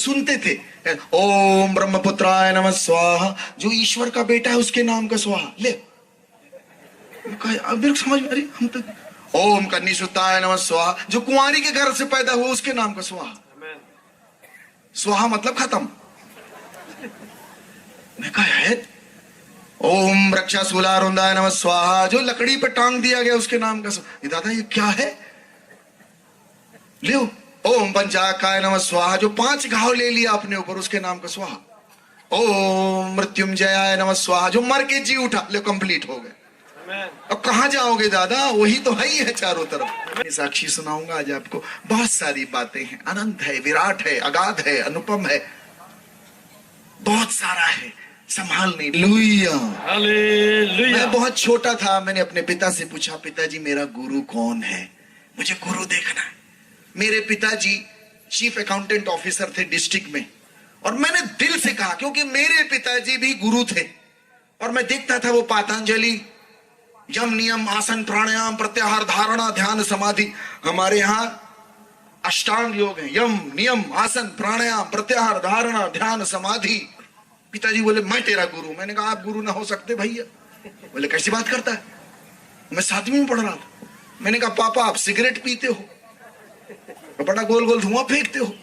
सुनते थे, ओम ब्रह्मपुत्राय नमः स्वाहा, जो ईश्वर का बेटा है उसके नाम का स्वाहा। ले अब मेरे को समझ में आ रही, हम तो ओम कन्नीसुताय नमः स्वाहा, जो कुंवारी के घर से पैदा हुआ उसके नाम का स्वाहा। स्वाहा मतलब खत्म। मैं कहा है ओम रक्षाशूलारुंदाय नमः स्वाहा, जो लकड़ी पर टांग दिया गया उसके नाम का स्वाहा। दादा ये क्या है? ले ओम पंचाकाय नमः स्वाहा, जो 5 घाव ले लिया अपने ऊपर उसके नाम का स्वाहा। ओम मृत्युंजयाय नमः स्वाहा, जो मर के जी उठा, ले कंप्लीट हो गए। अब कहां जाओगे दादा, वही तो है ही है चारों तरफ। मैं साक्षी सुनाऊंगा आज आपको, बहुत सारी बातें हैं, अनंत है, विराट है, अगाध है, अनुपम है, बहुत सारा है, संभाल नहीं। मैं बहुत छोटा था, मैंने अपने पिता से पूछा, पिताजी मेरा गुरु कौन है, मुझे गुरु देखना है। मेरे पिताजी चीफ अकाउंटेंट ऑफिसर थे डिस्ट्रिक्ट में, और मैंने दिल से कहा, क्योंकि मेरे पिताजी भी गुरु थे, और मैं देखता था वो पातंजलि यम नियम आसन प्राणायाम प्रत्याहार धारणा ध्यान समाधि, हमारे यहाँ अष्टांग योग है, यम नियम आसन प्राणायाम प्रत्याहार धारणा ध्यान समाधि। पिताजी बोले मैं तेरा गुरु। मैंने कहा आप गुरु ना हो सकते भैया। बोले कैसी बात करता है? मैं 7वीं में पढ़ रहा था। मैंने कहा पापा आप सिगरेट पीते हो, बड़ा गोल गोल धुआं फेंकते हो,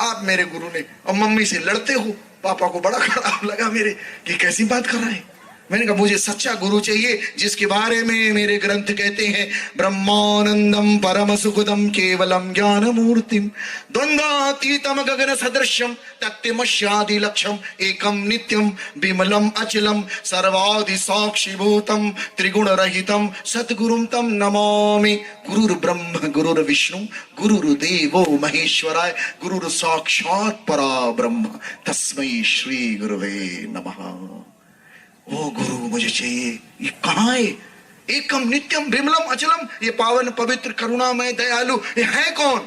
आप मेरे गुरु ने, और मम्मी से लड़ते हो। पापा को बड़ा खराब लगा मेरे कि कैसी बात कर रहा है। मैंने कहा मुझे सच्चा गुरु चाहिए जिसके बारे में मेरे ग्रंथ कहते हैं, ब्रह्मानंदम परम सुखदम केवलम ज्ञान मूर्तिम द्वंद्वातीतम गगन सदृश्यम तत्वमस्यादि लक्ष्यम एकम नित्यम विमलम अचलम सर्वादि साक्षीभूतम त्रिगुण रहितम सतगुरुम तम नमामि। गुरुर ब्रह्म गुरुर विष्णु गुरुर्देवो महेश्वराय गुरुर साक्षात् परा ब्रह्म तस्मै श्री गुरुवे नमः। वो गुरु मुझे चाहिए। ये कहाँ है? एकम नित्यम विमलम अचलम, ये पावन पवित्र करुणामय दयालु, ये है कौन?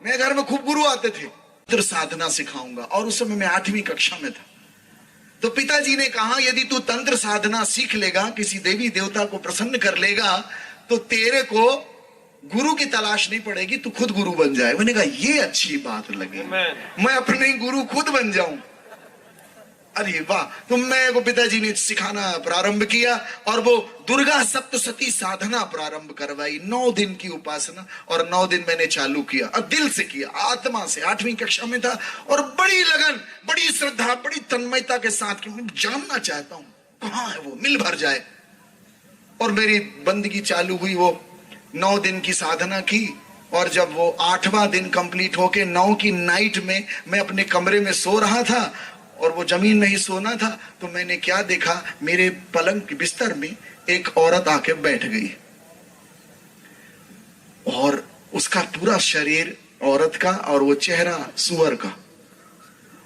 मेरे घर में खूब गुरु आते थे। तंत्र साधना सिखाऊंगा, और उस समय मैं 8वीं कक्षा में था। तो पिताजी ने कहा यदि तू तंत्र साधना सीख लेगा, किसी देवी देवता को प्रसन्न कर लेगा, तो तेरे को गुरु की तलाश नहीं पड़ेगी, तू खुद गुरु बन जाए। मैंने कहा ये अच्छी बात लगी, मैं अपने गुरु खुद बन जाऊं। अरे वाह। तो मैं को पिताजी ने सिखाना प्रारंभ किया, और वो दुर्गा सप्तशती साधना प्रारंभ करवाई, 9 दिन की उपासना, और 9 दिन मैंने चालू किया, और दिल से किया, आत्मा से। 8वीं कक्षा में था, और बड़ी लगन, बड़ी श्रद्धा, बड़ी तन्मयता के साथ कि मैं जानना चाहता हूं कहां है वो, मिल भर जाए। और मेरी बंदगी चालू हुई। वो 9 दिन की साधना की, और जब वो 8वां दिन कंप्लीट होके 9 की नाइट में मैं अपने कमरे में सो रहा था, और वो जमीन में ही सोना था, तो मैंने क्या देखा, मेरे पलंग के बिस्तर में एक औरत आके बैठ गई, और उसका पूरा शरीर औरत का, और वो चेहरा सुअर का।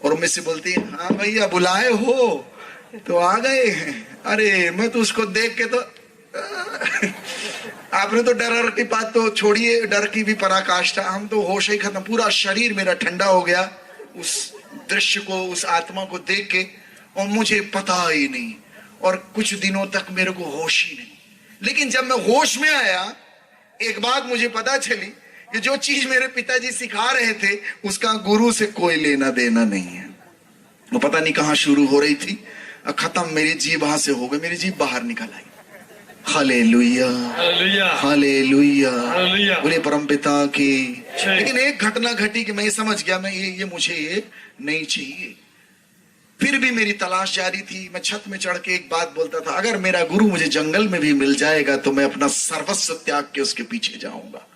और मुझसे बोलती है हाँ भैया बुलाए हो तो आ गए हैं। अरे मैं तो उसको देख के तो आपने तो डर की बात तो छोड़िए, डर की भी पराकाष्ठा, हम तो होश ही खत्म। पूरा शरीर मेरा ठंडा हो गया उस दृश्य को, उस आत्मा को देख के, और मुझे पता ही नहीं, और कुछ दिनों तक मेरे को होश ही नहीं। लेकिन जब मैं होश में आया, एक बात मुझे पता चली कि जो चीज मेरे पिताजी सिखा रहे थे उसका गुरु से कोई लेना देना नहीं है। वो पता नहीं कहां शुरू हो रही थी, खत्म मेरी जीभ वहां से हो गई, मेरी जीभ बाहर निकल आई। हालेलुया हालेलुया बोले परमपिता की। लेकिन एक घटना घटी कि मैं समझ गया, मैं ये मुझे ये नहीं चाहिए। फिर भी मेरी तलाश जारी थी। मैं छत में चढ़ के एक बात बोलता था, अगर मेरा गुरु मुझे जंगल में भी मिल जाएगा तो मैं अपना सर्वस्व त्याग के उसके पीछे जाऊंगा।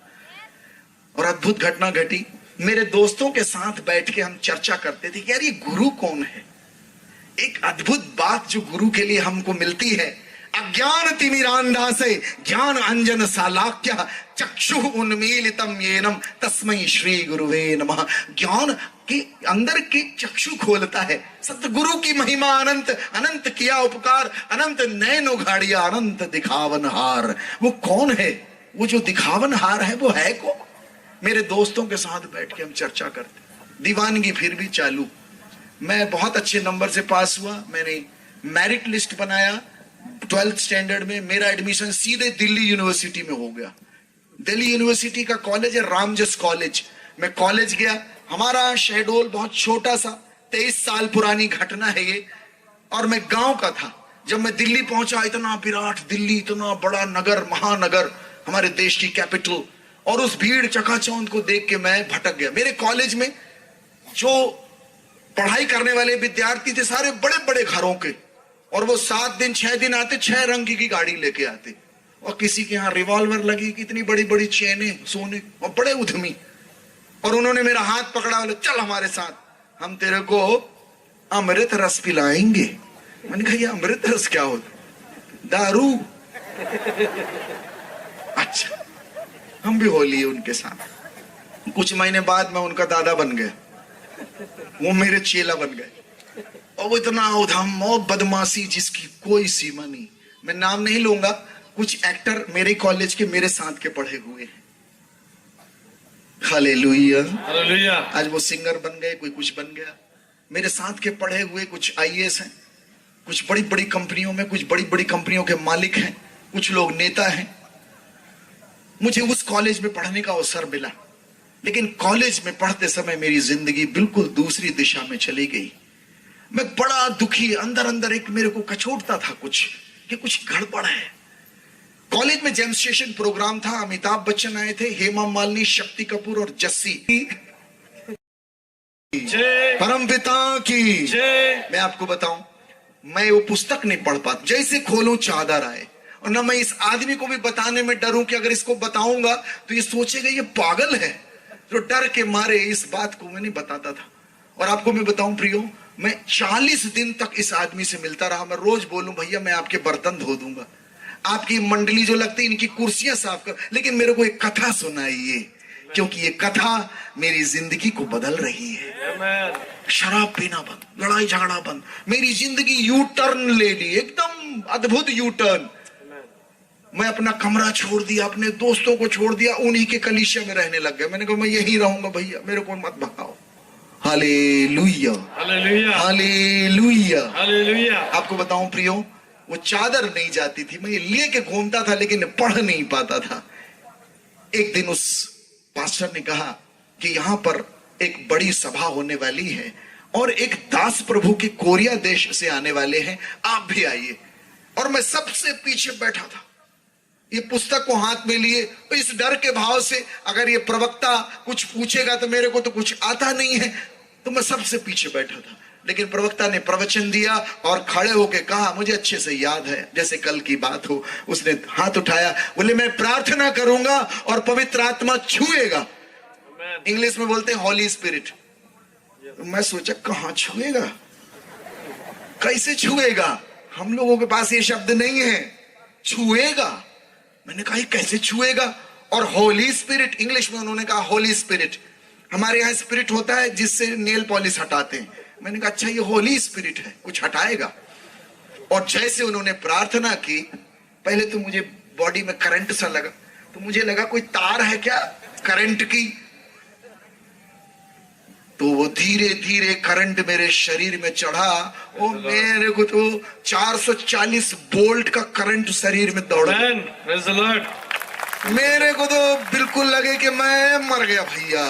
और अद्भुत घटना घटी। मेरे दोस्तों के साथ बैठ के हम चर्चा करते थे कि यार ये गुरु कौन है। एक अद्भुत बात जो गुरु के लिए हमको मिलती है, अज्ञान तिमिरांधासे ज्ञान अंजन सालाक्य चक्षु उन्मीलितम येनम तस्मै श्री गुरुवे नमः। ज्ञान के अंदर के चक्षु खोलता है। सतगुरु की महिमा अनंत, अनंत किया उपकार, अनंत नयन उघाड़िया, अनंत दिखावन हार। वो कौन है? वो जो दिखावन हार है वो है कौन? मेरे दोस्तों के साथ बैठ के हम चर्चा करते। दीवानगी फिर भी चालू। मैं बहुत अच्छे नंबर से पास हुआ। मैंने मेरिट लिस्ट बनाया 12th स्टैंडर्ड में। मेरा एडमिशन सीधे दिल्ली यूनिवर्सिटी में हो गया। दिल्ली यूनिवर्सिटी का कॉलेज है रामजस कॉलेज। मैं कॉलेज गया, हमारा शहडोल बहुत छोटा सा 23 साल पुरानी घटना है ये। और मैं गांव का था। जब मैं दिल्ली पहुंचा, इतना विराट दिल्ली, इतना बड़ा नगर, महानगर, हमारे देश की कैपिटल, और उस भीड़ चकाचौंध को देख के मैं भटक गया। मेरे कॉलेज में जो पढ़ाई करने वाले विद्यार्थी थे सारे बड़े बड़े घरों के, और वो 7 दिन 6 दिन आते, 6 रंग की गाड़ी लेके आते, और किसी के यहाँ रिवॉल्वर लगी, कितनी बड़ी बड़ी चेनें सोने, और बड़े उद्यमी। और उन्होंने मेरा हाथ पकड़ा, बोले चल हमारे साथ, हम तेरे को अमृत रस पिलाएंगे। मैंने कहा ये अमृत रस क्या होता? दारू। अच्छा, हम भी हो लिए उनके साथ। कुछ महीने बाद मैं उनका दादा बन गया, वो मेरे चेला बन गए। और वो इतना उधम और बदमाशी जिसकी कोई सीमा नहीं। मैं नाम नहीं लूंगा, कुछ एक्टर मेरे कॉलेज के मेरे साथ के पढ़े हुए हैं। Hallelujah, hallelujah. आज वो सिंगर बन गए, कोई कुछ बन गया। मेरे साथ के पढ़े हुए कुछ आईएएस हैं, कुछ बड़ी बड़ी कंपनियों में, कुछ बड़ी बड़ी कंपनियों के मालिक हैं, कुछ लोग नेता हैं। मुझे उस कॉलेज में पढ़ने का अवसर मिला, लेकिन कॉलेज में पढ़ते समय मेरी जिंदगी बिल्कुल दूसरी दिशा में चली गई। मैं बड़ा दुखी, अंदर अंदर एक मेरे को कचोटता था कुछ, कि कुछ गड़बड़ है। कॉलेज में जेम स्टेशन प्रोग्राम था, अमिताभ बच्चन आए थे, हेमा मालिनी, शक्ति कपूर और जस्सी। परमपिता की मैं आपको बताऊं, मैं वो पुस्तक नहीं पढ़ पाता। जैसे खोलूं चादर आए, और ना मैं इस आदमी को भी बताने में डरूं कि अगर इसको बताऊंगा तो ये सोचेगा ये पागल है। तो डर के मारे इस बात को मैं नहीं बताता था। और आपको मैं बताऊं प्रियो, मैं 40 दिन तक इस आदमी से मिलता रहा। मैं रोज बोलूं भैया मैं आपके बर्तन धो दूंगा, आपकी मंडली जो लगती है इनकी कुर्सियां साफ कर, लेकिन मेरे को एक कथा सुनाइए, क्योंकि ये कथा मेरी जिंदगी को बदल रही है। शराब पीना बंद, लड़ाई झगड़ा बंद, मेरी जिंदगी यू टर्न ले ली, एकदम अद्भुत यू टर्न। मैं अपना कमरा छोड़ दिया, अपने दोस्तों को छोड़ दिया, उन्हीं के कलीसिया में रहने लग गया। मैंने कहा मैं यही रहूंगा भैया, मेरे को मत भगाओ। Hallelujah, hallelujah, hallelujah, hallelujah. आपको बताऊं प्रियो, वो चादर नहीं जाती थी, मैं ये लेके घूमता था लेकिन पढ़ नहीं पाता था। एक दिन उस पास्टर ने कहा कि यहां पर एक बड़ी सभा होने वाली है और एक दास प्रभु के कोरिया देश से आने वाले हैं, आप भी आइए। और मैं सबसे पीछे बैठा था, ये पुस्तक को हाथ में लिए, इस डर के भाव से अगर ये प्रवक्ता कुछ पूछेगा तो मेरे को तो कुछ आता नहीं है, तो मैं सबसे पीछे बैठा था। लेकिन प्रवक्ता ने प्रवचन दिया और खड़े होके कहा, मुझे अच्छे से याद है जैसे कल की बात हो, उसने हाथ उठाया, बोले मैं प्रार्थना करूंगा और पवित्र आत्मा छुएगा। इंग्लिश में बोलते हैं हॉली स्पिरिट। तो मैं सोचा कहां छुएगा, कैसे छुएगा, हम लोगों के पास ये शब्द नहीं है, छुएगा। मैंने कहा कैसे छुएगा, और होली स्पिरिट, इंग्लिश में उन्होंने कहा होली स्पिरिट। हमारे यहाँ स्पिरिट होता है जिससे नेल पॉलिश हटाते हैं। मैंने कहा अच्छा ये होली स्पिरिट है, कुछ हटाएगा। और जैसे उन्होंने प्रार्थना की, पहले तो मुझे बॉडी में करंट सा लगा, तो मुझे लगा कोई तार है क्या करंट की, तो वो धीरे धीरे करंट मेरे शरीर में चढ़ा। ओ मेरे को तो 440 वोल्ट का करंट शरीर में दौड़ा। मेरे को तो बिल्कुल लगे कि मैं मर गया भैया,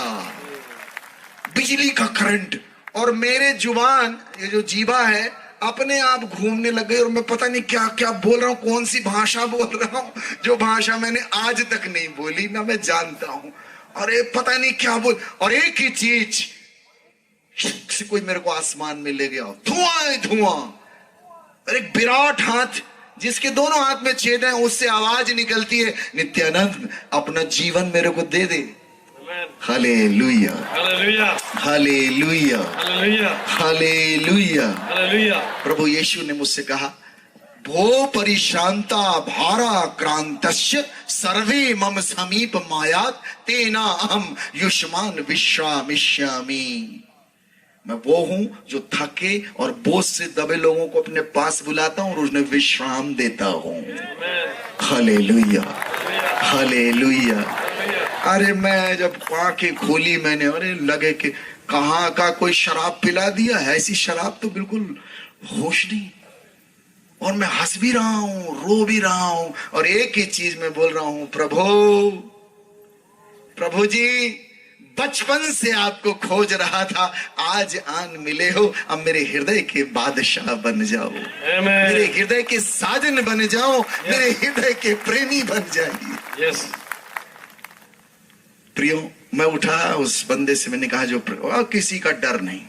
बिजली का करंट। और मेरे जुबान, ये जो जीवा है, अपने आप घूमने लग गई और मैं पता नहीं क्या क्या बोल रहा हूँ, कौन सी भाषा बोल रहा हूँ, जो भाषा मैंने आज तक नहीं बोली, ना मैं जानता हूं। और ये पता नहीं क्या बोल, और एक ही चीज से कोई मेरे को आसमान में ले गया, धुआं धुआं। और एक विराट हाथ जिसके दोनों हाथ में छेद है, उससे आवाज निकलती है, नित्यानंद अपना जीवन मेरे को दे दे। Hallelujah, hallelujah, hallelujah, hallelujah, hallelujah. प्रभु यीशु ने मुझसे कहा, भो परिशांता भारा क्रांतस्य सर्वे मम समीप मायात तेना अहम युष्मान विश्रामिष्यामि। मैं वो हूं जो थके और बोझ से दबे लोगों को अपने पास बुलाता हूं और उन्हें विश्राम देता हूं। Hallelujah, hallelujah. अरे मैं जब आंखें खोली मैंने, अरे लगे कि कहां का कोई शराब पिला दिया है, ऐसी शराब तो बिल्कुल होश नहीं। और मैं हंस भी रहा हूं, रो भी रहा हूं, और एक ही चीज मैं बोल रहा हूं, प्रभु, प्रभु जी बचपन से आपको खोज रहा था, आज आन मिले हो। अब मेरे हृदय के बादशाह बन जाओ, मेरे हृदय के साजन बन जाओ, मेरे हृदय के प्रेमी बन जाइए। प्रियो, मैं उठा, उस बंदे से मैंने कहा जो किसी का डर नहीं,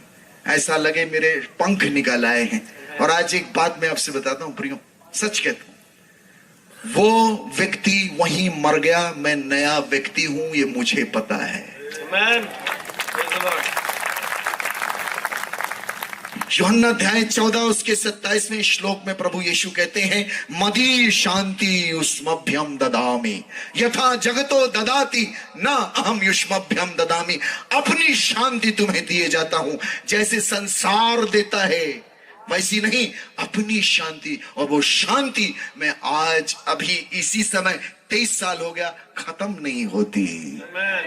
ऐसा लगे मेरे पंख निकल आए हैं। और आज एक बात मैं आपसे बताता हूं प्रियो, सच कहता हूं, वो व्यक्ति वहीं मर गया, मैं नया व्यक्ति हूं, ये मुझे पता है। यूहन्ना अध्याय 14 उसके 27वें श्लोक में प्रभु यीशु कहते हैं, मदी शांति युष्मभ्यम ददामि यथा जगतो ददाति न अहम युष्मभ्यम ददामि। अपनी शांति तुम्हें दिए जाता हूं, जैसे संसार देता है वैसी नहीं, अपनी शांति। और वो शांति मैं आज अभी इसी समय 23 साल हो गया, खत्म नहीं होती।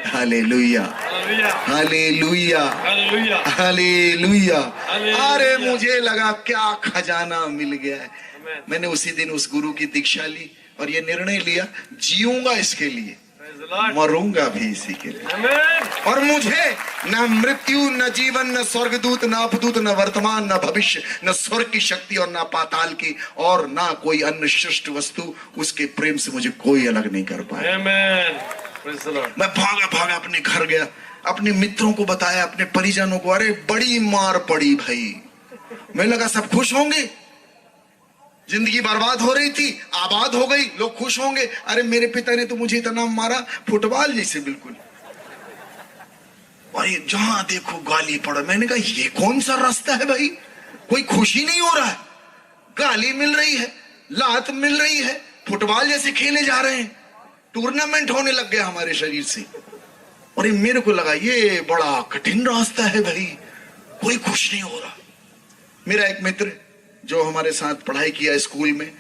Hallelujah, hallelujah, hallelujah. अरे मुझे लगा क्या खजाना मिल गया है। मैंने उसी दिन उस गुरु की दीक्षा ली और ये निर्णय लिया, जीऊंगा इसके लिए, मरूंगा भी इसी के लिए। और मुझे न मृत्यु, न जीवन, न स्वर्गदूत, न अपदूत, न वर्तमान, न भविष्य, न स्वर्ग की शक्ति और न पाताल की और न कोई अन्य सृष्ट वस्तु, उसके प्रेम से मुझे कोई अलग नहीं कर पाया। मैं भागा भागा अपने घर गया, अपने मित्रों को बताया, अपने परिजनों को। अरे बड़ी मार पड़ी भाई, मैं लगा सब खुश होंगे, जिंदगी बर्बाद हो रही थी, आबाद हो गई, लोग खुश होंगे। अरे मेरे पिता ने तो मुझे इतना मारा, फुटबॉल जैसे बिल्कुल। और ये जहां देखो गाली पड़ा। मैंने कहा ये कौन सा रास्ता है भाई, कोई खुशी नहीं हो रहा है, गाली मिल रही है, लात मिल रही है, फुटबॉल जैसे खेले जा रहे हैं, टूर्नामेंट होने लग गया हमारे शरीर से। और ये मेरे को लगा ये बड़ा कठिन रास्ता है भाई, कोई खुश नहीं हो रहा। मेरा एक मित्र जो हमारे साथ पढ़ाई किया स्कूल में,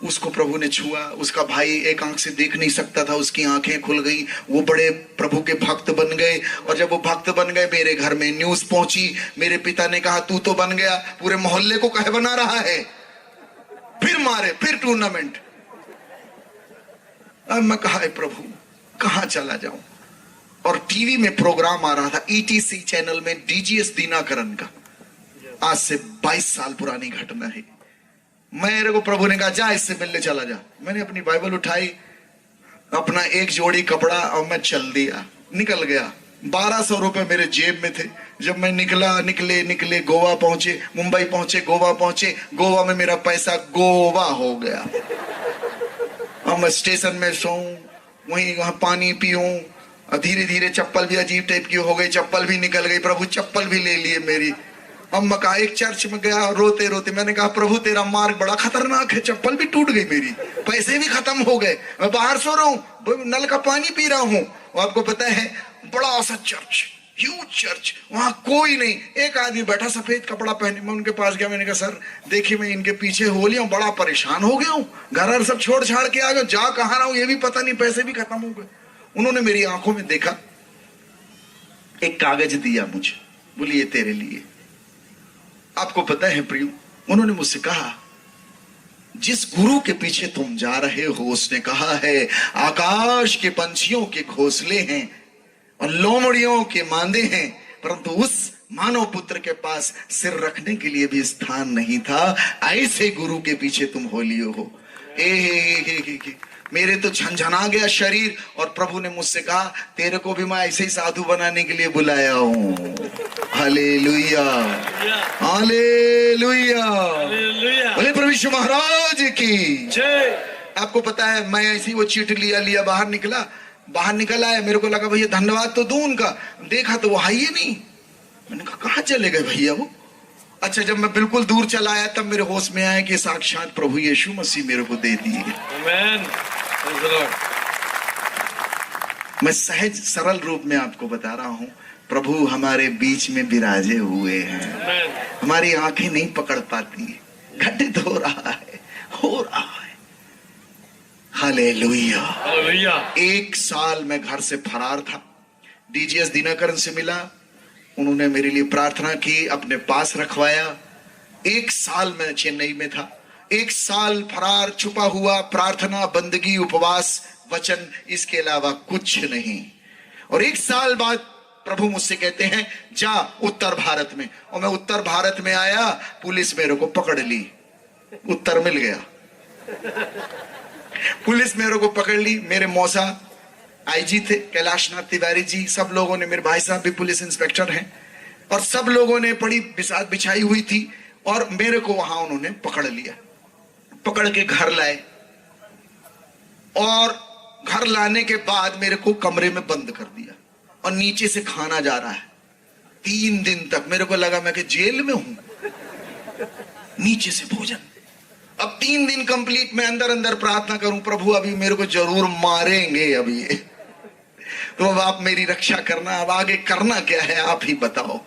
उसको प्रभु ने छुआ। उसका भाई एक आंख से देख नहीं सकता था, उसकी आंखें खुल गई, वो बड़े प्रभु के भक्त बन गए। और जब वो भक्त बन गए, मेरे घर में न्यूज पहुंची। मेरे पिता ने कहा तू तो बन गया, पूरे मोहल्ले को कहे बना रहा है। फिर मारे, फिर टूर्नामेंट। अब मैं कहा प्रभु कहां चला जाऊं। और टीवी में प्रोग्राम आ रहा था, ईटीसी चैनल में, डीजीएस दिनाकरन का। आज से 22 साल पुरानी घटना है। मेरे को प्रभु ने कहा जा इससे मिलने चला जा। मैंने अपनी बाइबल उठाई, अपना एक जोड़ी कपड़ा और मैं चल दिया, निकल गया। 1200 रुपए मेरे जेब में थे। जब मैं निकले गोवा पहुंचे, मुंबई पहुंचे, गोवा पहुंचे। गोवा में मेरा पैसा गोवा हो गया। और मैं स्टेशन में सोऊं, वहां पानी पीऊं। धीरे धीरे चप्पल भी अजीब टाइप की हो गई, चप्पल भी निकल गई। प्रभु चप्पल भी ले लिए मेरी। अब मैं कहा एक चर्च में गया, रोते रोते मैंने कहा प्रभु तेरा मार्ग बड़ा खतरनाक है, चप्पल भी टूट गई मेरी, पैसे भी खत्म हो गए, मैं बाहर सो रहा हूँ, नल का पानी पी रहा हूँ। और आपको पता है बड़ा सा चर्च, ह्यूज चर्च, वहां कोई नहीं, एक आदमी बैठा सफेद कपड़ा पहने। मैं उनके पास गया, मैंने कहा सर देखिए मैं इनके पीछे हो लिया हूँ, बड़ा परेशान हो गया हूँ, घर सब छोड़ छाड़ के आ गया, जा कहाँ रहा हूँ ये भी पता नहीं, पैसे भी खत्म हो गए। उन्होंने मेरी आंखों में देखा, एक कागज दिया मुझे, बोलिए तेरे लिए। आपको पता है प्रियो, उन्होंने मुझसे कहा जिस गुरु के पीछे तुम जा रहे हो, उसने कहा है आकाश के पंछियों के घोंसले हैं और लोमड़ियों के मांदे हैं, परंतु उस मानव पुत्र के पास सिर रखने के लिए भी स्थान नहीं था। ऐसे गुरु के पीछे तुम हो लियो हो। मेरे तो झंझना गया शरीर। और प्रभु ने मुझसे कहा तेरे को भी मैं ऐसे ही साधु बनाने के लिए बुलाया हूँ। हालेलुया, हालेलुया, बोले प्रभु यीशु महाराज की जय। आपको पता है मैं ऐसी वो चीट लिया बाहर निकल आया। मेरे को लगा भैया धन्यवाद तो दूं उनका, देखा तो वो है ही नहीं। मैंने कहा कहाँ चले गए भैया वो। अच्छा जब मैं बिल्कुल दूर चला आया तब मेरे होश में आया कि साक्षात प्रभु यीशु मसीह मेरे को दे दिए। मैं सहज सरल रूप में आपको बता रहा हूं, प्रभु हमारे बीच में विराजे हुए हैं। हमारी आंखें नहीं पकड़ पाती, घटित हो रहा है। Hallelujah, hallelujah. 1 साल मैं घर से फरार था। डीजीएस दिनाकरन से मिला, उन्होंने मेरे लिए प्रार्थना की, अपने पास रखवाया। 1 साल मैं चेन्नई में था। 1 साल फरार, छुपा हुआ, प्रार्थना, बंदगी, उपवास, वचन, इसके अलावा कुछ नहीं। और 1 साल बाद प्रभु मुझसे कहते हैं जा उत्तर भारत में, और मैं उत्तर भारत में आया, पुलिस मेरे को पकड़ ली, उत्तर मिल गया, पुलिस मेरे को पकड़ ली। मेरे मौसा आईजी थे कैलाश नाथ तिवारी जी, सब लोगों ने, मेरे भाई साहब भी पुलिस इंस्पेक्टर हैं, और सब लोगों ने बड़ी बिसात बिछाई हुई थी, और मेरे को वहां उन्होंने पकड़ लिया, पकड़ के घर लाए, और घर लाने के बाद मेरे को कमरे में बंद कर दिया, और नीचे से खाना जा रहा है 3 दिन तक। मेरे को लगा मैं कि जेल में हूं, नीचे से भोजन। अब 3 दिन कंप्लीट मैं अंदर अंदर प्रार्थना करूं, प्रभु अभी मेरे को जरूर मारेंगे अभी ये, तो अब आप मेरी रक्षा करना, अब आगे करना क्या है आप ही बताओ।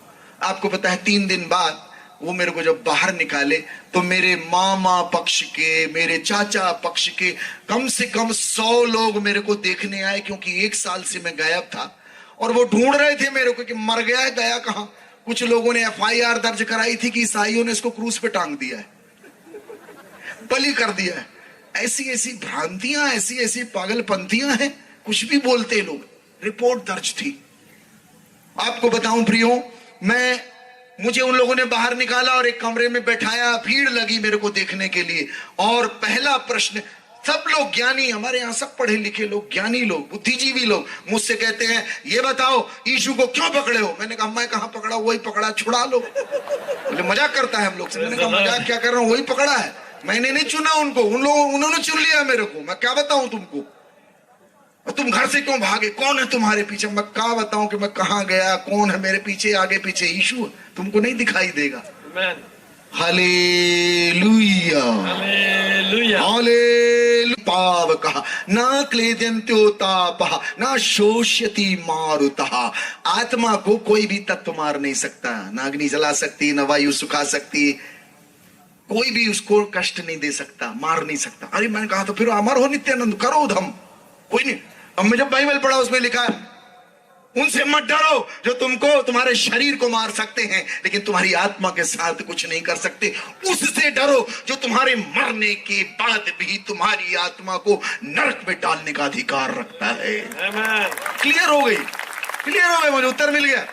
आपको पता है 3 दिन बाद वो मेरे को जब बाहर निकाले तो मेरे मामा पक्ष के, मेरे चाचा पक्ष के कम से कम 100 लोग मेरे को देखने आए, क्योंकि 1 साल से मैं गायब था, और वो ढूंढ रहे थे मेरे को कि मर गया है, गया कहां। कुछ लोगों ने FIR दर्ज कराई थी कि ईसाइयों ने इसको क्रूस पे टांग दिया है, बलि कर दिया है। ऐसी ऐसी भ्रांतियां, ऐसी ऐसी पागलपंथियां हैं, कुछ भी बोलते लोग। रिपोर्ट दर्ज थी। आपको बताऊं प्रियो, मुझे उन लोगों ने बाहर निकाला और एक कमरे में बैठाया, भीड़ लगी मेरे को देखने के लिए, और पहला प्रश्न, सब लोग ज्ञानी, हमारे यहां सब पढ़े लिखे लोग, ज्ञानी लोग, बुद्धिजीवी लोग मुझसे कहते हैं ये बताओ यीशु को क्यों पकड़े हो। मैंने कहा मैं कहां पकड़ा, वही पकड़ा, छुड़ा लो। बोले मजाक करता है हम लोग से। मैंने कहा मजाक क्या कर रहा हूं, वही पकड़ा है, मैंने नहीं चुना उनको, उन्होंने चुन लिया मेरे को। मैं क्या बताऊं तुमको, तुम घर से क्यों भागे, कौन है तुम्हारे पीछे। मैं क्या बताऊं कि मैं कहां गया, कौन है मेरे पीछे, आगे पीछे यीशु, तुमको नहीं दिखाई देगा। Hallelujah, hallelujah, hallelujah. पाव कहा ना क्लेद्यंत्योतापः ना शोष्यति मारुतः। आत्मा को कोई भी तत्व मार नहीं सकता, ना अग्नि जला सकती, ना वायु सुखा सकती, कोई भी उसको कष्ट नहीं दे सकता, मार नहीं सकता। अरे मैंने कहा तो फिर अमर हो नित्यानंद, करो धम, कोई नहीं। अब मैं जब बाइबल पढ़ा उसमें लिखा है उनसे मत डरो जो तुमको, तुम्हारे शरीर को मार सकते हैं लेकिन तुम्हारी आत्मा के साथ कुछ नहीं कर सकते। उससे डरो जो तुम्हारे मरने के बाद भी तुम्हारी आत्मा को नरक में डालने का अधिकार रखता है। क्लियर हो गई, क्लियर हो गई, मुझे उत्तर मिल गया।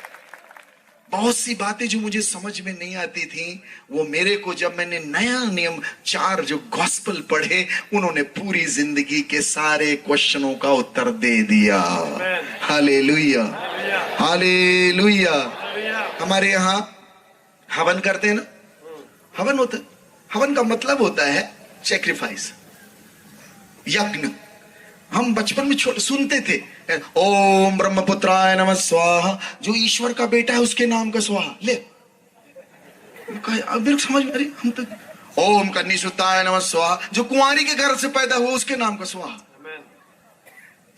बहुत सी बातें जो मुझे समझ में नहीं आती थी, वो मेरे को जब मैंने नया नियम 4 जो गॉस्पेल पढ़े, उन्होंने पूरी जिंदगी के सारे क्वेश्चनों का उत्तर दे दिया। Hallelujah, hallelujah. हमारे यहाँ हवन करते हैं ना, हवन होता है, हवन का मतलब होता है सैक्रिफाइस, यज्ञ। हम बचपन में सुनते थे ओम ब्रह्मपुत्राय नमः स्वाहा, जो ईश्वर का बेटा है उसके नाम का स्वाहा। ले अब समझ में, अरे हम तो ओम कन्नीसुताय नमः स्वाहा, जो कुंवारी के घर से पैदा हुआ उसके नाम का स्वाहा।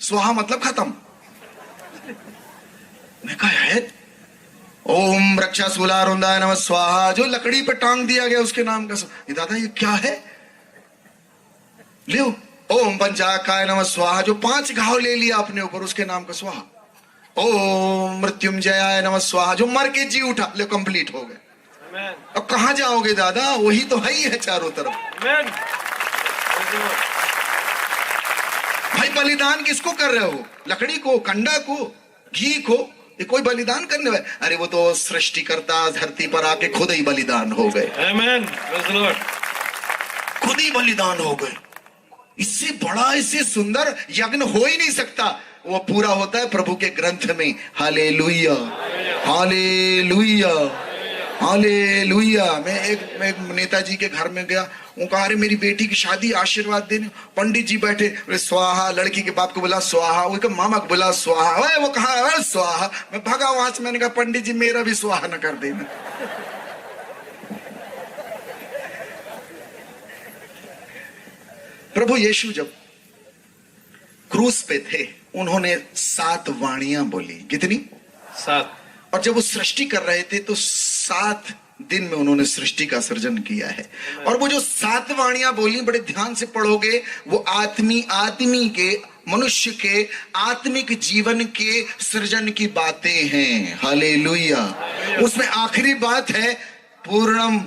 स्वाहा मतलब खत्म। मैं कहा है ओम रक्षाशूलारुंदाय नमः स्वाहा, जो लकड़ी पे टांग दिया गया उसके नाम का स्वाहा। दादा ये क्या है, ले ओम पंचाकाय नमः स्वाहा, जो 5 घाव ले लिया अपने ऊपर उसके नाम का स्वाहा। ओम मृत्युंजयाय नमः स्वाहा, जो मर के जी उठा, ले कंप्लीट हो गए। अब कहां जाओगे दादा, वही तो है ही है चारों तरफ। भाई बलिदान किसको कर रहे हो, लकड़ी को, कंडा को, घी को, ये कोई बलिदान करने वाले? अरे वो तो सृष्टिकर्ता धरती पर आके खुद ही बलिदान हो गए, खुद ही बलिदान हो गए। इससे बड़ा, इससे सुंदर यज्ञ हो ही नहीं सकता। वो पूरा होता है प्रभु के ग्रंथ में। Hallelujah, hallelujah, hallelujah. मैं एक नेताजी के घर में गया, वो कहा अरे मेरी बेटी की शादी, आशीर्वाद देने। पंडित जी बैठे, स्वाहा, लड़की के बाप को बोला स्वाहा, वो मामा को बोला स्वाहा, वो कहा स्वाहा। मैं भागा वहां से, मैंने कहा पंडित जी मेरा भी स्वाहा न कर देना। प्रभु यीशु जब क्रूस पे थे, उन्होंने 7 वाणियां बोली। कितनी? 7। और जब वो सृष्टि कर रहे थे तो 7 दिन में उन्होंने सृष्टि का सृजन किया है। और वो जो 7 वाणियां बोली, बड़े ध्यान से पढ़ोगे, वो आदमी के, मनुष्य के आत्मिक जीवन के सृजन की बातें हैं। हालेलुया। उसमें आखिरी बात है पूर्णम,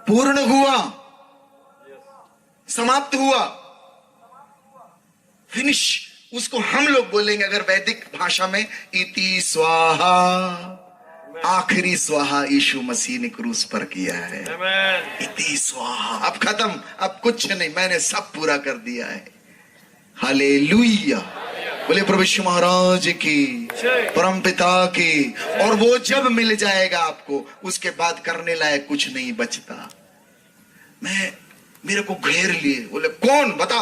पूर्ण हुआ, समाप्त हुआ, फिनिश उसको हम लोग बोलेंगे अगर वैदिक भाषा में, इति स्वाहा, आखिरी स्वाहा यीशु मसीह ने क्रूस पर किया है। इति स्वाहा, अब खत्म, अब कुछ नहीं, मैंने सब पूरा कर दिया है। हालेलुया, बोले प्रभु यीशु महाराज की, परम पिता की। और वो जब मिल जाएगा आपको, उसके बाद करने लायक कुछ नहीं बचता। मेरे को घेर लिए, बोले कौन बता,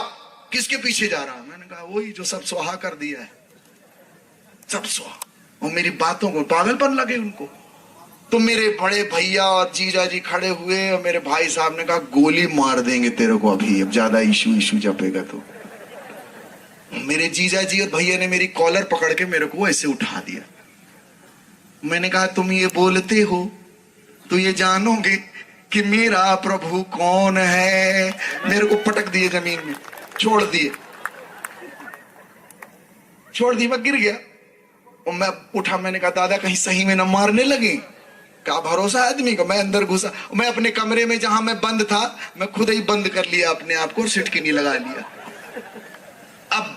किसके पीछे जा रहा? मैंने कहा वही जो सब स्वाहा कर दिया है, सब स्वाहा। और मेरी बातों को पागलपन लगे उनको। तो मेरे बड़े भैया और जीजा जी खड़े हुए और मेरे भाई साहब ने कहा गोली मार देंगे तेरे को अभी, अब ज्यादा इशू जपेगा तो। मेरे जीजा जी और भैया ने मेरी कॉलर पकड़ के मेरे को ऐसे उठा दिया। मैंने कहा तुम ये बोलते हो तो ये जानोगे कि मेरा प्रभु कौन है। मेरे को पटक दिए जमीन में, छोड़ दिए, मैं गिर गया। और मैं उठा, मैंने कहा दादा कहीं सही में न मारने लगे, क्या भरोसा आदमी का। मैं अंदर घुसा, मैं अपने कमरे में जहां मैं बंद था, मैं खुद ही बंद कर लिया अपने आप को और सिटकिनी लगा लिया। अब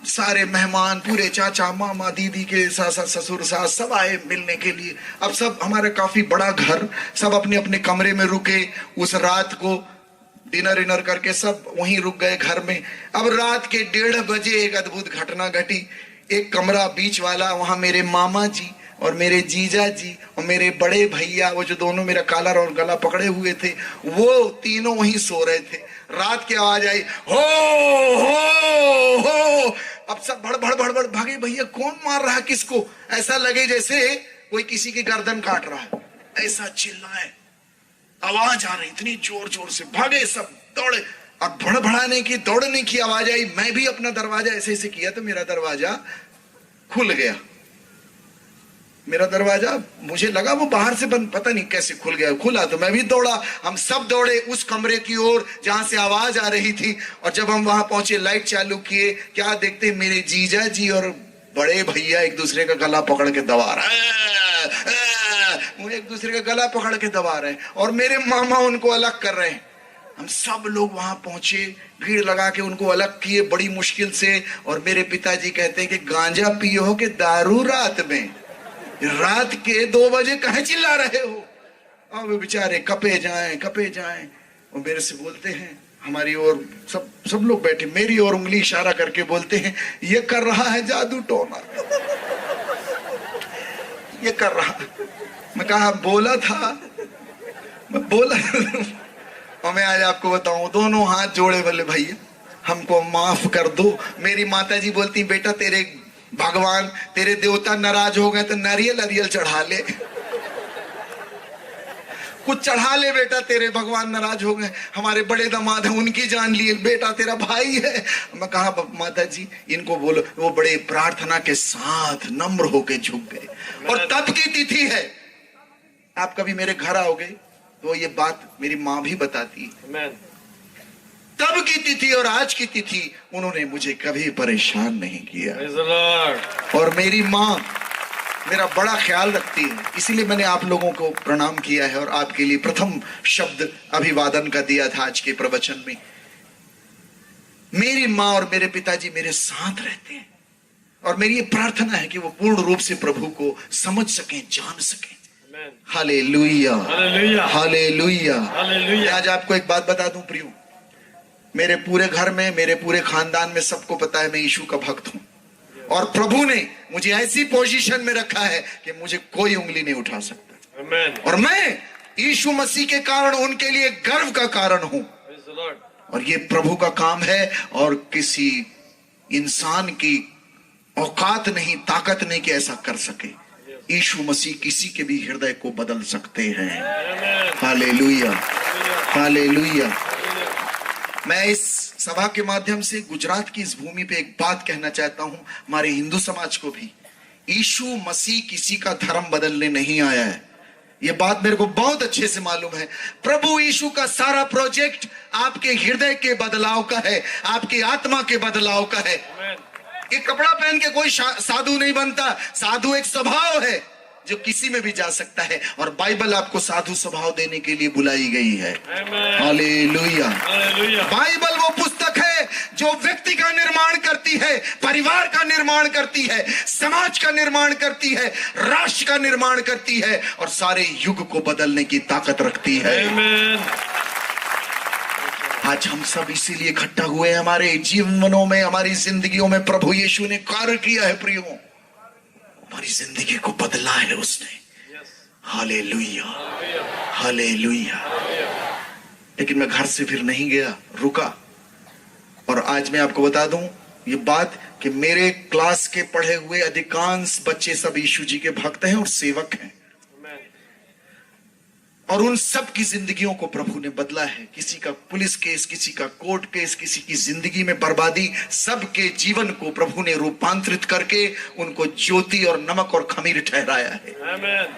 सारे मेहमान, पूरे चाचा मामा दीदी के सास ससुर सास सब आए मिलने के लिए। अब सब, हमारा काफी बड़ा घर, सब अपने अपने कमरे में रुके। उस रात को डिनर इनर करके सब वहीं रुक गए घर में। अब रात के 1:30 बजे एक अद्भुत घटना घटी। एक कमरा बीच वाला, वहां मेरे मामा जी और मेरे जीजा जी और मेरे बड़े भैया, वो जो दोनों मेरा कॉलर और गला पकड़े हुए थे, वो तीनों वहीं सो रहे थे। रात की आवाज आई, हो हो। अब सब भड़ भड़ भड़ भड़ भागे, भैया कौन मार रहा है किसको? ऐसा लगे जैसे कोई किसी की गर्दन काट रहा है, ऐसा चिल्लाए, आवाज आ रही इतनी जोर जोर से। भागे सब, दौड़े। अब भड़भड़ाने की, दौड़ने की आवाज आई। मैं भी अपना दरवाजा ऐसे ऐसे किया तो मेरा दरवाजा खुल गया। मेरा दरवाजा, मुझे लगा वो बाहर से बंद, पता नहीं कैसे खुल गया। खुला तो मैं भी दौड़ा। हम सब दौड़े उस कमरे की ओर जहां से आवाज आ रही थी। और जब हम वहां पहुंचे, लाइट चालू किए, क्या देखते मेरे जीजा जी और बड़े भैया एक दूसरे का गला पकड़ के दबा रहा है। वो एक दूसरे का गला पकड़ के दबा रहे हैं और मेरे मामा उनको अलग कर रहे हैं। हम सब लोग वहां पहुंचे, भीड़ लगा के उनको अलग किए बड़ी मुश्किल से। और मेरे पिताजी कहते हैं कि गांजा पियो हो कि दारू? रात के 2 बजे कहाँ चिल्ला रहे हो? और वे बेचारे कपे जाएं। और मेरे से बोलते हैं, हमारी ओर सब लोग बैठे, मेरी ओर उंगली इशारा करके बोलते हैं ये कर रहा है जादू टोना, ये कर रहा। मैं कहा बोला था, मैं बोला। और मैं आज आपको बताऊं, दोनों हाथ जोड़े, बोले भैया हमको माफ कर दो। मेरी माता जी बोलती बेटा तेरे भगवान, तेरे देवता नाराज हो गए तो नारियल चढ़ा ले, कुछ चढ़ा ले बेटा, तेरे भगवान नाराज हो गए। हमारे बड़े दामाद हैं, उनकी जान लिए, बेटा तेरा भाई है। मैं कहा माता जी इनको बोलो। वो बड़े प्रार्थना के साथ नम्र होके झुक गए। और तब की तिथि है, आप कभी मेरे घर आओगे तो ये बात मेरी माँ भी बताती है। तब की तिथि और आज की तिथि उन्होंने मुझे कभी परेशान नहीं किया। और मेरी माँ मेरा बड़ा ख्याल रखती है, इसीलिए मैंने आप लोगों को प्रणाम किया है और आपके लिए प्रथम शब्द अभिवादन का दिया था आज के प्रवचन में। मेरी माँ और मेरे पिताजी मेरे साथ रहते हैं और मेरी ये प्रार्थना है कि वो पूर्ण रूप से प्रभु को समझ सकें, जान सकें। Hallelujah, hallelujah. आज आपको एक बात बता दूं प्रियो, मेरे पूरे घर में, मेरे पूरे खानदान में सबको पता है मैं यीशु का भक्त हूं। और प्रभु ने मुझे ऐसी पोजीशन में रखा है कि मुझे कोई उंगली नहीं उठा सकता। और मैं यीशु मसीह के कारण उनके लिए गर्व का कारण हूं। और ये प्रभु का काम है और किसी इंसान की औकात नहीं, ताकत नहीं कि ऐसा कर सके। यीशु मसीह किसी के भी हृदय को बदल सकते हैं। Hallelujah, hallelujah. मैं इस सभा के माध्यम से गुजरात की इस भूमि पे एक बात कहना चाहता हूं, हमारे हिंदू समाज को भी। यीशु मसीह किसी का धर्म बदलने नहीं आया है, ये बात मेरे को बहुत अच्छे से मालूम है। प्रभु यीशु का सारा प्रोजेक्ट आपके हृदय के बदलाव का है, आपकी आत्मा के बदलाव का है। ये कपड़ा पहन के कोई साधु नहीं बनता। साधु एक स्वभाव है जो किसी में भी जा सकता है और बाइबल आपको साधु स्वभाव देने के लिए बुलाई गई है। हालेलुया। बाइबल वो पुस्तक है जो व्यक्ति का निर्माण करती है, परिवार का निर्माण करती है, समाज का निर्माण करती है, राष्ट्र का निर्माण करती है और सारे युग को बदलने की ताकत रखती है। आज हम सब इसीलिए इकट्ठा हुए हैं। हमारे जीवनों में, हमारी जिंदगियों में प्रभु यीशु ने कार्य किया है प्रियो, हमारी जिंदगी को बदला है उसने। Hallelujah, hallelujah. लेकिन मैं घर से फिर नहीं गया, रुका। और आज मैं आपको बता दूं ये बात कि मेरे क्लास के पढ़े हुए अधिकांश बच्चे सब यीशु जी के भक्त हैं और सेवक हैं, और उन सब की जिंदगियों को प्रभु ने बदला है। किसी का पुलिस केस, किसी का कोर्ट केस, किसी की जिंदगी में बर्बादी, सबके जीवन को प्रभु ने रूपांतरित करके उनको ज्योति और नमक और खमीर ठहराया है।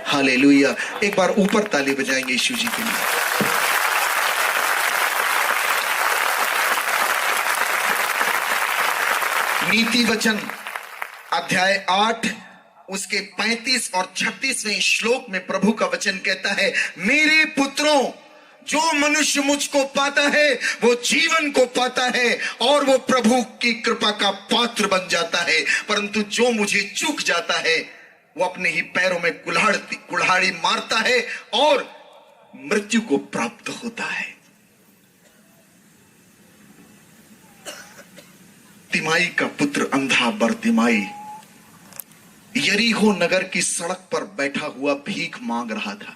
हालेलुया। एक बार ऊपर ताली बजाएंगे यीशु जी के लिए। नीति वचन अध्याय 8 उसके 35 और 36वें श्लोक में प्रभु का वचन कहता है, मेरे पुत्रों, जो मनुष्य मुझको पाता है वो जीवन को पाता है और वो प्रभु की कृपा का पात्र बन जाता है, परंतु जो मुझे चूक जाता है वो अपने ही पैरों में कुल्हाड़ी मारता है और मृत्यु को प्राप्त होता है। तिमाई का पुत्र अंधा बरतिमाई यरीहो नगर की सड़क पर बैठा हुआ भीख मांग रहा था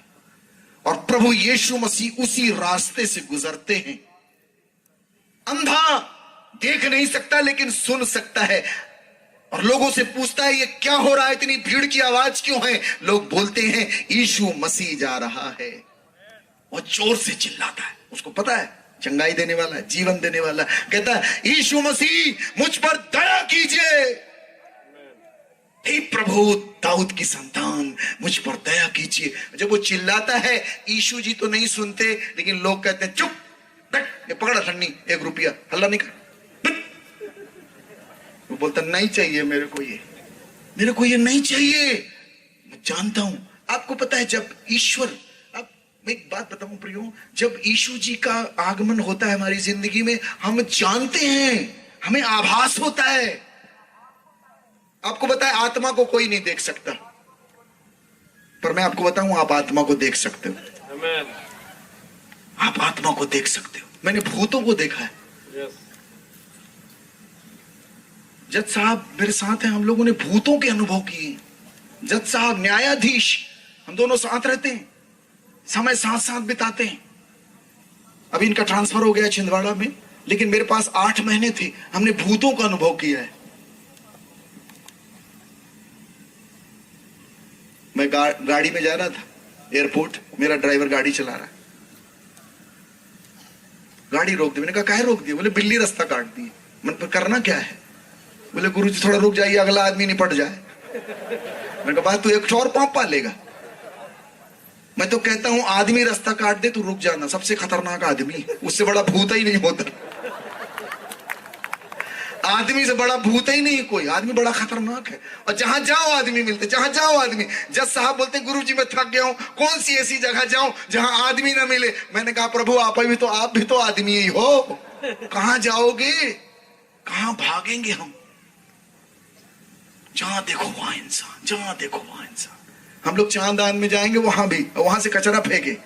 और प्रभु यीशु मसीह उसी रास्ते से गुजरते हैं। अंधा देख नहीं सकता लेकिन सुन सकता है और लोगों से पूछता है ये क्या हो रहा है, इतनी भीड़ की आवाज क्यों है? लोग बोलते हैं यीशु मसीह जा रहा है। वो जोर से चिल्लाता है, उसको पता है चंगाई देने वाला है, जीवन देने वाला। कहता है यीशु मसीह मुझ पर दया कीजिए, हे प्रभु दाऊद की संतान मुझ पर दया कीजिए। जब वो चिल्लाता है यीशु जी तो नहीं सुनते, लेकिन लोग कहते हैं चुप बैठ, ये पकड़ा ठन्नी, 1 रुपया, हल्ला नहीं कर। वो बोलता नहीं चाहिए मेरे को ये नहीं चाहिए। मैं जानता हूं, आपको पता है जब ईश्वर, अब मैं एक बात बताऊं प्रियो, जब यीशु जी का आगमन होता है हमारी जिंदगी में, हम जानते हैं, हमें आभास होता है। आपको पता है आत्मा को कोई नहीं देख सकता, पर मैं आपको बताऊं आप आत्मा को देख सकते हो। आप आत्मा को देख सकते हो। मैंने भूतों को देखा है। जज साहब मेरे साथ हैं, हम लोगों ने भूतों के अनुभव किए। जज साहब, न्यायाधीश, हम दोनों साथ रहते हैं, समय साथ साथ बिताते हैं। अभी इनका ट्रांसफर हो गया छिंदवाड़ा में, लेकिन मेरे पास 8 महीने थे, हमने भूतों का अनुभव किया है। मैं गाड़ी में जा रहा था एयरपोर्ट, मेरा ड्राइवर गाड़ी चला रहा है, गाड़ी रोक दी। मैंने कहा काहे रोक दी? बोले बिल्ली रास्ता काट दी। मन पर करना क्या है? बोले गुरुजी थोड़ा रुक जाइए, अगला आदमी निपट जाए। मैंने कहा तू एक और पाप पालेगा? मैं तो कहता हूं आदमी रास्ता काट दे तू रुक जाना, सबसे खतरनाक आदमी, उससे बड़ा भूत ही नहीं होता। आदमी से बड़ा भूत ही नहीं कोई, आदमी बड़ा खतरनाक है। और जहां जाओ आदमी मिलते, जहां जाओ आदमी। जज साहब बोलते गुरुजी मैं थक गया हूं, कौन सी ऐसी जगह जाऊं जहां आदमी ना मिले? मैंने कहा प्रभु आप भी तो आदमी ही हो, कहां जाओगे, कहां भागेंगे हम? जहां देखो वहां इंसान, जहां देखो वहां इंसान। हम लोग चांदान में जाएंगे, वहां भी, वहां से कचरा फेंके।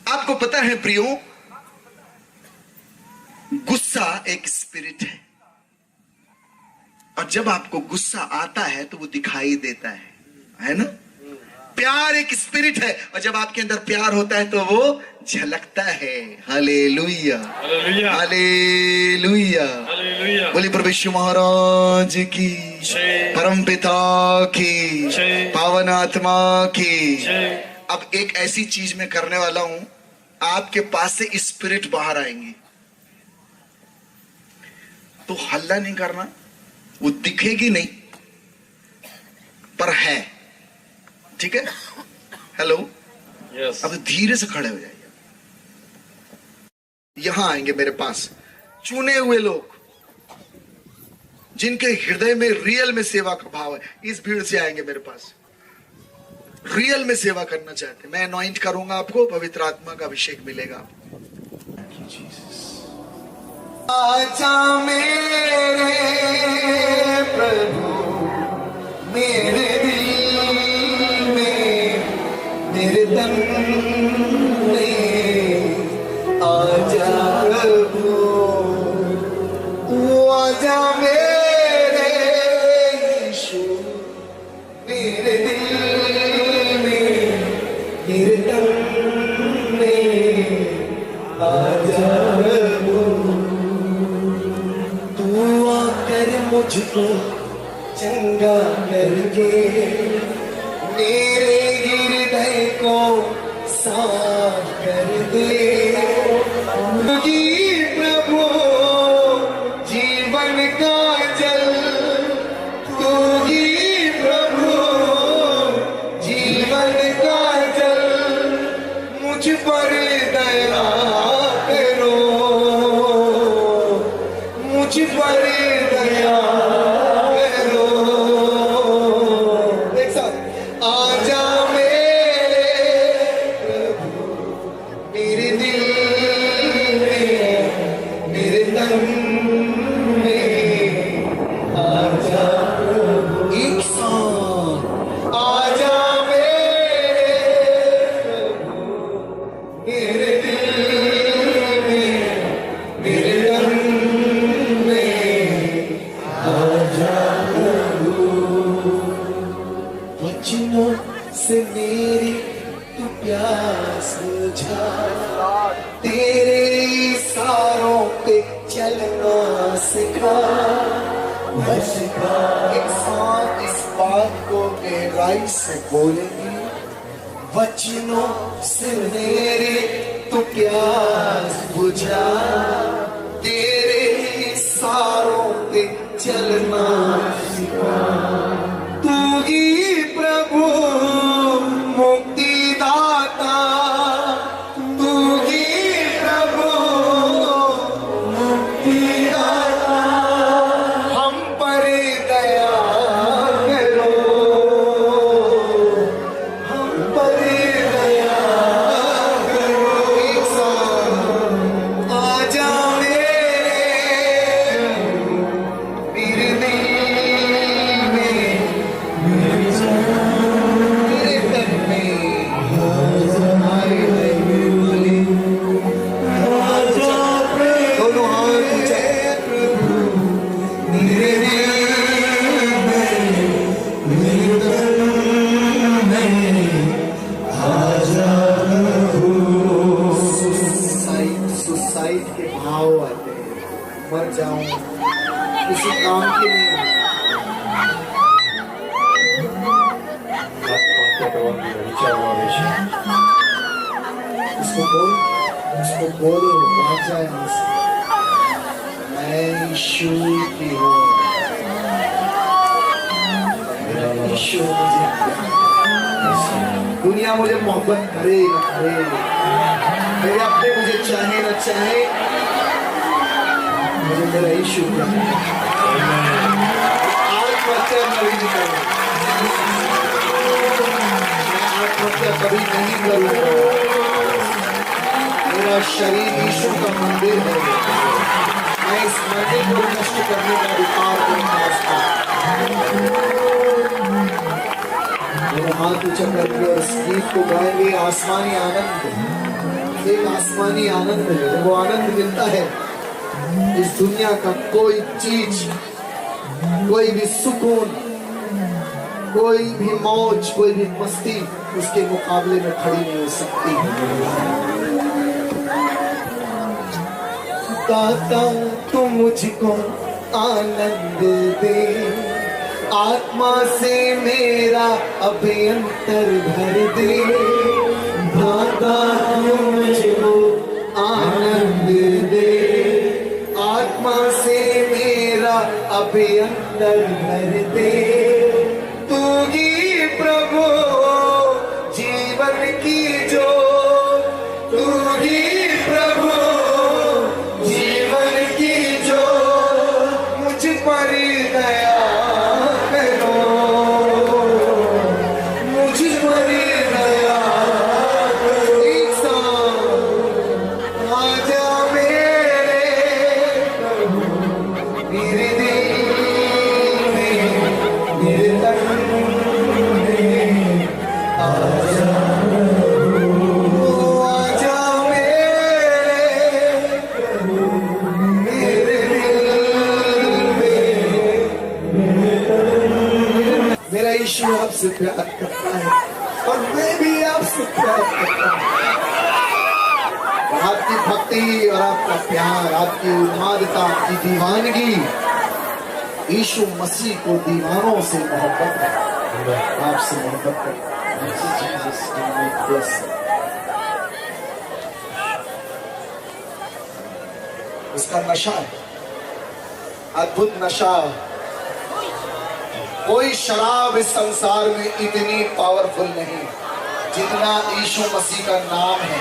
आपको पता है प्रियो, गुस्सा एक स्पिरिट है और जब आपको गुस्सा आता है तो वो दिखाई देता है ना? प्यार एक स्पिरिट है और जब आपके अंदर प्यार होता है तो वो झलकता है। Hallelujah, hallelujah, hallelujah. बोलिए प्रभु यीशु महाराज की, परम पिता की, पावन आत्मा की। अब एक ऐसी चीज मैं करने वाला हूं, आपके पास से स्पिरिट बाहर आएंगी तो हल्ला नहीं करना, वो दिखेगी नहीं पर है, ठीक है? Hello, yes. अब धीरे से खड़े हो जाइए। यहां आएंगे मेरे पास चुने हुए लोग जिनके हृदय में रियल में सेवा का भाव है। इस भीड़ से आएंगे मेरे पास, रियल में सेवा करना चाहते। मैं अनॉइंट करूंगा आपको, पवित्र आत्मा का अभिषेक मिलेगा आपको। आजा मेरे प्रभु मेरे दिल में, मेरे तन में आजा प्रभु, आजा मेरे यीशु मेरे दिल में, मेरे तन में आजा प्रभु। तू आकर मुझको चंगा करके मेरे हृदय को साफ कर दे। मुझे प्रभु जीवन का जल, तू ही प्रभु जीवन का जल, मुझ पर दया करो, मुझ पर दया करो। एक साथ आजा मेरे प्रभु मेरे दिल में, मेरे तन में आजा प्रभु। एक साथ आजा मेरे प्रभु मेरे दिल में, मेरे तन में आजा प्रभु। वचनों से मेरी तू प्यास बुझा, तेरे इशारों पे चलना सिखा। बस एक साथ इस बात को गहराई से बोलेंगे, वचनों से मेरे तू प्यास बुझा, तेरे इशारों पे चलना सिखा। तू ही प्रभु मुक्तिदाता, तू ही प्रभु मुक्तिदाता, हम पर दया करो, हम पर दया करो। एक साथ आजा मेरे दिल में, मेरे तन में दोनों हाथ ऊंचा, मेरे दिल में, मेरे तन में आजा प्रभु। सुसाइड के भाव आते हैं, मर जाऊं किसी काम के नहीं। उसको बोल भाग जाए यहाँ से। मैं यीशु की हूँ, मेरा यीशु मुझे दुनिया मुझे मोहब्बत करे न करे, मेरे अपने मुझे चाहे न चाहे, मुझे मेरा यीशु आत्महत्या नहीं करूँ, आत्महत्या कभी नहीं करूँगा। मेरा शरीर यीशु का मंदिर है, मैं इस मंदिर को नष्ट करने का अधिकार मेरा हाथ ऊंचा करके और इस गीत को गाएंगे। आसमानी आनंद, एक आसमानी आनंद है, वो आनंद मिलता है इस दुनिया का कोई चीज, कोई भी सुकून, कोई भी मौज, कोई भी मस्ती उसके मुकाबले में खड़ी नहीं हो सकती। दाता तू मुझको आनंद दे, आत्मा से मेरा अभ्यंतर भर दे। दाता तू मुझको आनंद दे, आत्मा से मेरा अभ्यंतर भर दे। तू ही प्रभु जीवन की जो, तू ही प्रभु जीवन की जो, मुझ पर दया करो, मुझ पर दया करो। एक साथ आजा मेरे यीशु आपसे प्यार करता है और मैं भी आपसे प्यार करता हूँ। आपकी भक्ति और आपका प्यार, आपकी उन्मादता, आपकी दीवानगी, यीशु मसीह को दीवानों से मोहब्बत है, आपसे मोहब्बत है। उसका नशा, अद्भुत नशा। कोई शराब इस संसार में इतनी पावरफुल नहीं जितना यीशु मसीह का नाम है।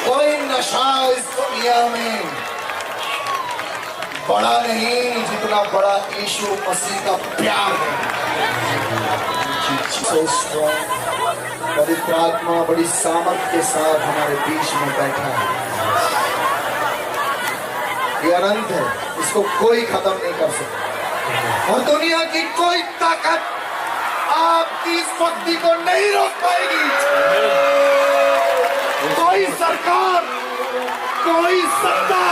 कोई नशा इस दुनिया में बड़ा नहीं जितना बड़ा यीशु मसीह का प्यार है। पवित्र आत्मा बड़ी सामर्थ के साथ हमारे बीच में बैठा है। ये अनंत है, इसको कोई खत्म नहीं कर सकता और दुनिया की कोई ताकत आपकी इस भक्ति को नहीं रोक पाएगी। कोई सरकार, कोई सत्ता,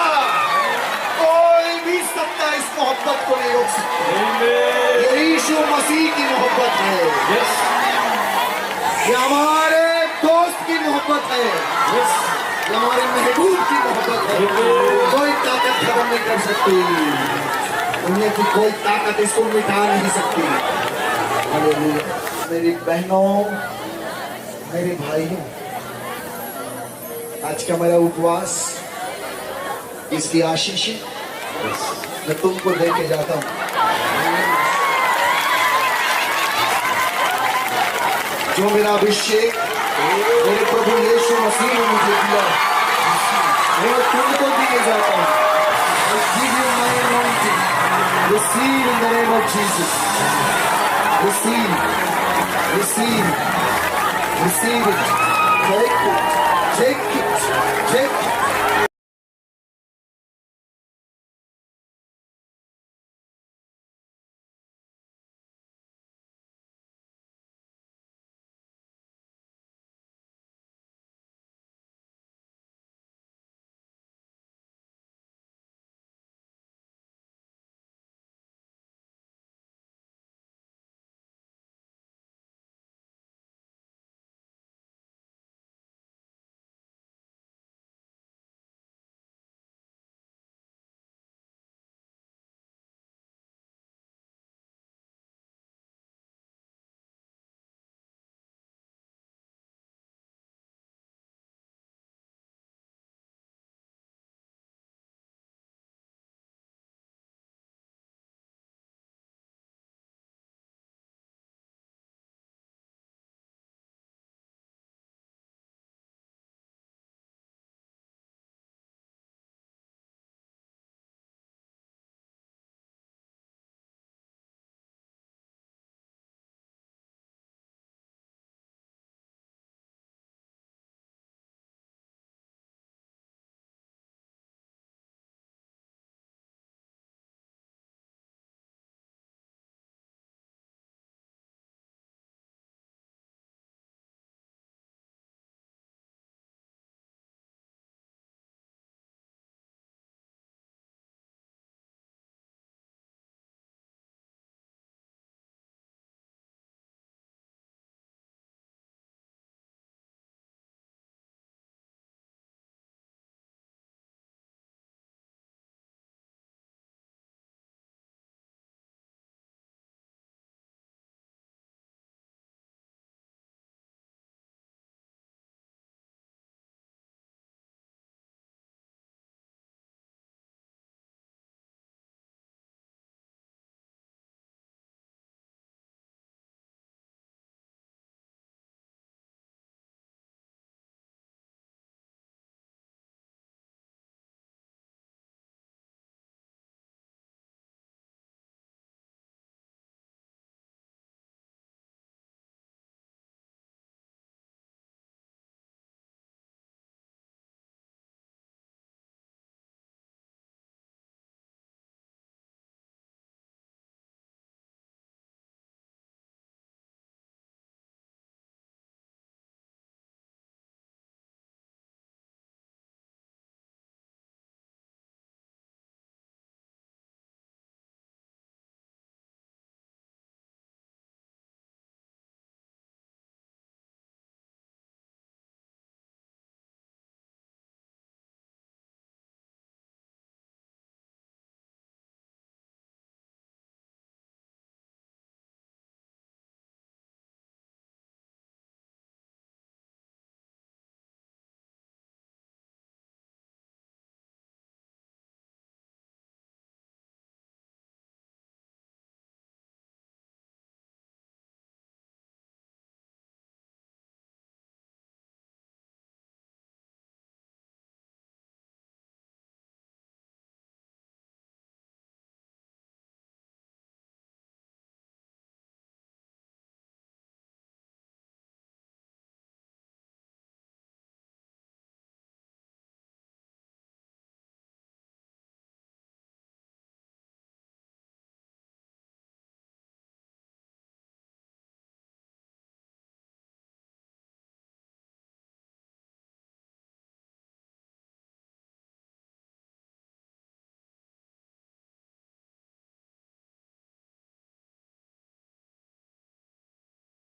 कोई भी सत्ता इस मोहब्बत को नहीं रोक सकती। ये यीशु मसीह की मोहब्बत है, ये हमारे दोस्त की मोहब्बत है, ये हमारे महबूब की मोहब्बत है। कोई ताकत खत्म नहीं कर सकती, दुनिया की कोई ताकत इसको मिटा नहीं सकती। मेरी बहनों, मेरे भाइयों, आज का मेरा उपवास, इसकी आशीष मैं तुमको दे के जाता हूं। जो मेरा अभिषेक मेरे प्रभु यीशु मसीह ने मुझे दिया, वो तुमको दिए जाता हूं। Receive in the name of Jesus. Receive, receive, receive it. Take it, take it, take it.